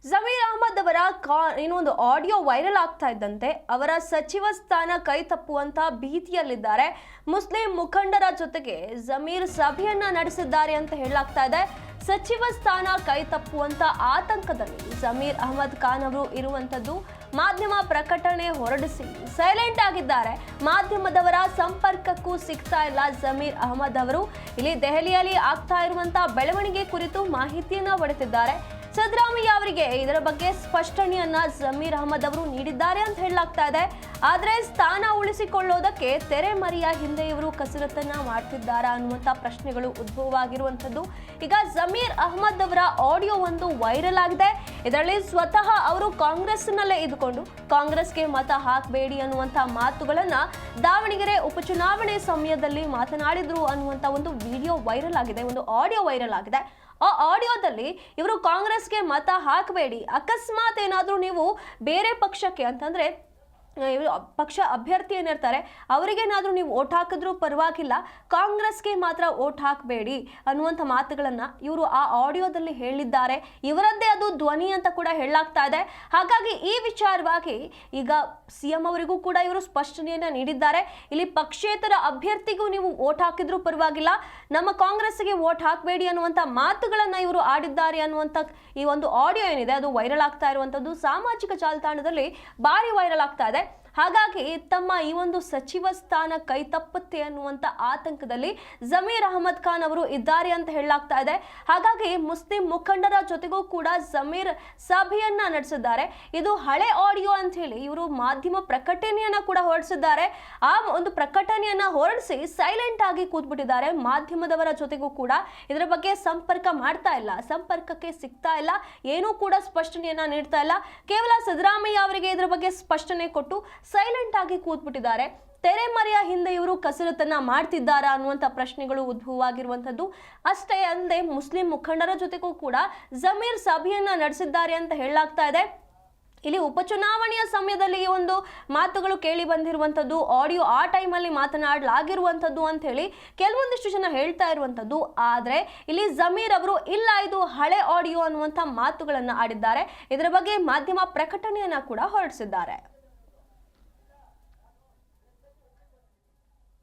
ಜಮೀರ್ ಅಹಮದ್ ಅವರ ಇನ್ನೊಂದು audio viral ಆಗ್ತಾ ಇದ್ದಂತೆ ಅವರ ಸಚಿವ ಸ್ಥಾನ ಕೈ ತಪ್ಪುವಂತ ಭೀತಿಯಲ್ಲಿದ್ದಾರೆ. ಮುಸ್ಲಿಂ ಮುಖಂಡರ ಜೊತೆಗೆ ಜಮೀರ್ ಸಭೆಯನ್ನ ನಡೆಸಿದ್ದಾರೆ ಅಂತ ಹೇಳಲಾಗ್ತಾ ಇದೆ. ಸಚಿವ ಸ್ಥಾನ ಕೈ ತಪ್ಪುವಂತ ಆತಂಕದಲ್ಲಿ ಜಮೀರ್ ಅಹಮದ್ ಖಾನ್ ಅವರು ಇರುವಂತದ್ದು. ಮಾಧ್ಯಮ ಪ್ರಕಟಣೆ ಹೊರಡಿಸಿ ಸೈಲೆಂಟ್ ಆಗಿದ್ದಾರೆ. ಮಾಧ್ಯಮದವರ ಸಂಪರ್ಕಕ್ಕೂ ಸಿಗ್ತಾ ಇಲ್ಲ ಜಮೀರ್ ಅಹಮದ್ ಅವರು. ಇಲ್ಲಿ ದೆಹಲಿಯಲ್ಲಿ ಆಗ್ತಾ ಇರುವಂತ ಬೆಳವಣಿಗೆ ಕುರಿತು ಮಾಹಿತಿಯನ್ನ ಪಡೆದಿದ್ದಾರೆ. ಸಿದ್ದರಾಮಯ್ಯ ಅವರಿಗೆ ಇದರ ಬಗ್ಗೆ ಸ್ಪಷ್ಟನೆಯನ್ನ ಜಮೀರ್ ಅಹಮದ್ ಅವರು ನೀಡಿದ್ದಾರೆ ಅಂತ ಹೇಳಲಾಗ್ತಾ ಇದೆ. ಆದ್ರೆ ಸ್ಥಾನ ಉಳಿಸಿಕೊಳ್ಳೋದಕ್ಕೆ ತೆರೆಮರೆಯ ಹಿಂದೆ ಇವರು ಕಸರತ್ತನ್ನ ಮಾಡ್ತಿದ್ದಾರಾ ಅನ್ನುವಂತ ಪ್ರಶ್ನೆಗಳು ಉದ್ಭವವಾಗಿರುವಂತದ್ದು. ಈಗ ಜಮೀರ್ ಅಹಮದ್ ಅವರ ಆಡಿಯೋ ಒಂದು ವೈರಲ್ ಆಗಿದೆ. ಇದರಲ್ಲಿ ಸ್ವತಃ ಅವರು ಕಾಂಗ್ರೆಸ್ನಲ್ಲೇ ಇದ್ದುಕೊಂಡು ಕಾಂಗ್ರೆಸ್ಗೆ ಮತ ಹಾಕಬೇಡಿ ಅನ್ನುವಂತ ಮಾತುಗಳನ್ನ ದಾವಣಗೆರೆ ಉಪಚುನಾವಣೆ ಸಮಯದಲ್ಲಿ ಮಾತನಾಡಿದ್ರು ಅನ್ನುವಂತ ಒಂದು ವಿಡಿಯೋ ವೈರಲ್ ಆಗಿದೆ, ಒಂದು ಆಡಿಯೋ ವೈರಲ್ ಆಗಿದೆ. ಆ ಆಡಿಯೋದಲ್ಲಿ ಇವರು ಕಾಂಗ್ರೆಸ್ಗೆ ಮತ ಹಾಕಬೇಡಿ, ಅಕಸ್ಮಾತ್ ಏನಾದರೂ ನೀವು ಬೇರೆ ಪಕ್ಷಕ್ಕೆ ಅಂತಂದ್ರೆ ಪಕ್ಷ ಅಭ್ಯರ್ಥಿ ಏನಿರ್ತಾರೆ ಅವರಿಗೇನಾದ್ರೂ ನೀವು ಓಟ್ ಹಾಕಿದ್ರೂ ಪರವಾಗಿಲ್ಲ, ಕಾಂಗ್ರೆಸ್ಗೆ ಮಾತ್ರ ಓಟ್ ಹಾಕಬೇಡಿ ಅನ್ನುವಂಥ ಮಾತುಗಳನ್ನ ಇವರು ಆ ಆಡಿಯೋದಲ್ಲಿ ಹೇಳಿದ್ದಾರೆ. ಇವರದ್ದೇ ಅದು ಧ್ವನಿ ಅಂತ ಕೂಡ ಹೇಳಲಾಗ್ತಾ ಇದೆ. ಹಾಗಾಗಿ ಈ ವಿಚಾರವಾಗಿ ಈಗ ಸಿಎಂ ಅವರಿಗೂ ಕೂಡ ಇವರು ಸ್ಪಷ್ಟನೆಯನ್ನ ನೀಡಿದ್ದಾರೆ. ಇಲ್ಲಿ ಪಕ್ಷೇತರ ಅಭ್ಯರ್ಥಿಗೂ ನೀವು ಓಟ್ ಹಾಕಿದ್ರೂ ಪರವಾಗಿಲ್ಲ, ನಮ್ಮ ಕಾಂಗ್ರೆಸ್ಗೆ ಓಟ್ ಹಾಕಬೇಡಿ ಅನ್ನುವಂಥ ಮಾತುಗಳನ್ನ ಇವರು ಆಡಿದ್ದಾರೆ ಅನ್ನುವಂಥ ಈ ಒಂದು ಆಡಿಯೋ ಏನಿದೆ ಅದು ವೈರಲ್ ಆಗ್ತಾ ಇರುವಂತದ್ದು ಸಾಮಾಜಿಕ ಜಾಲತಾಣದಲ್ಲಿ ಭಾರಿ ವೈರಲ್ ಆಗ್ತಾ ಇದೆ. ಹಾಗಾಗಿ ತಮ್ಮ ಈ ಒಂದು ಸಚಿವ ಸ್ಥಾನ ಕೈ ತಪ್ಪುತ್ತೆ ಅನ್ನುವಂತ ಆತಂಕದಲ್ಲಿ ಜಮೀರ್ ಅಹಮದ್ ಖಾನ್ ಅವರು ಇದ್ದಾರೆ ಅಂತ ಹೇಳಲಾಗ್ತಾ ಇದೆ. ಹಾಗಾಗಿ ಮುಸ್ಲಿಂ ಮುಖಂಡರ ಜೊತೆಗೂ ಕೂಡ ಜಮೀರ್ ಸಭೆಯನ್ನ ನಡೆಸಿದ್ದಾರೆ. ಇದು ಹಳೆ ಆಡಿಯೋ ಅಂತ ಹೇಳಿ ಇವರು ಮಾಧ್ಯಮ ಪ್ರಕಟಣೆಯನ್ನ ಕೂಡ ಹೊರಡಿಸಿದ್ದಾರೆ. ಆ ಒಂದು ಪ್ರಕಟಣೆಯನ್ನ ಹೊರಡಿಸಿ ಸೈಲೆಂಟ್ ಆಗಿ ಕೂತ್ಬಿಟ್ಟಿದ್ದಾರೆ. ಮಾಧ್ಯಮದವರ ಜೊತೆಗೂ ಕೂಡ ಇದರ ಬಗ್ಗೆ ಸಂಪರ್ಕ ಮಾಡ್ತಾ ಇಲ್ಲ, ಸಂಪರ್ಕಕ್ಕೆ ಸಿಗ್ತಾ ಇಲ್ಲ, ಏನೂ ಕೂಡ ಸ್ಪಷ್ಟನೆಯನ್ನ ನೀಡ್ತಾ ಇಲ್ಲ. ಕೇವಲ ಸಿದ್ದರಾಮಯ್ಯ ಅವರಿಗೆ ಇದರ ಬಗ್ಗೆ ಸ್ಪಷ್ಟನೆ ಕೊಟ್ಟು ಸೈಲೆಂಟ್ ಆಗಿ ಕೂತ್ಬಿಟ್ಟಿದ್ದಾರೆ. ತೆರೆಮರೆಯ ಹಿಂದೆ ಇವರು ಕಸರತ್ತನ್ನ ಮಾಡ್ತಿದ್ದಾರಾ ಅನ್ನುವಂಥ ಪ್ರಶ್ನೆಗಳು ಉದ್ಭವವಾಗಿರುವಂಥದ್ದು. ಅಷ್ಟೇ ಅಲ್ಲದೆ ಮುಸ್ಲಿಂ ಮುಖಂಡರ ಜೊತೆಗೂ ಕೂಡ ಜಮೀರ್ ಸಭೆಯನ್ನ ನಡೆಸಿದ್ದಾರೆ ಅಂತ ಹೇಳಲಾಗ್ತಾ ಇದೆ. ಇಲ್ಲಿ ಉಪಚುನಾವಣೆಯ ಸಮಯದಲ್ಲಿ ಈ ಒಂದು ಮಾತುಗಳು ಕೇಳಿ ಬಂದಿರುವಂಥದ್ದು, ಆಡಿಯೋ ಆ ಟೈಮಲ್ಲಿ ಮಾತನಾಡಲಾಗಿರುವಂಥದ್ದು ಅಂತ ಹೇಳಿ ಕೆಲವೊಂದಿಷ್ಟು ಜನ ಹೇಳ್ತಾ ಇರುವಂಥದ್ದು. ಆದರೆ ಇಲ್ಲಿ ಜಮೀರ್ ಅವರು ಇಲ್ಲ, ಇದು ಹಳೆ ಆಡಿಯೋ ಅನ್ನುವಂಥ ಮಾತುಗಳನ್ನ ಆಡಿದ್ದಾರೆ. ಇದರ ಬಗ್ಗೆ ಮಾಧ್ಯಮ ಪ್ರಕಟಣೆಯನ್ನ ಕೂಡ ಹೊರಡಿಸಿದ್ದಾರೆ.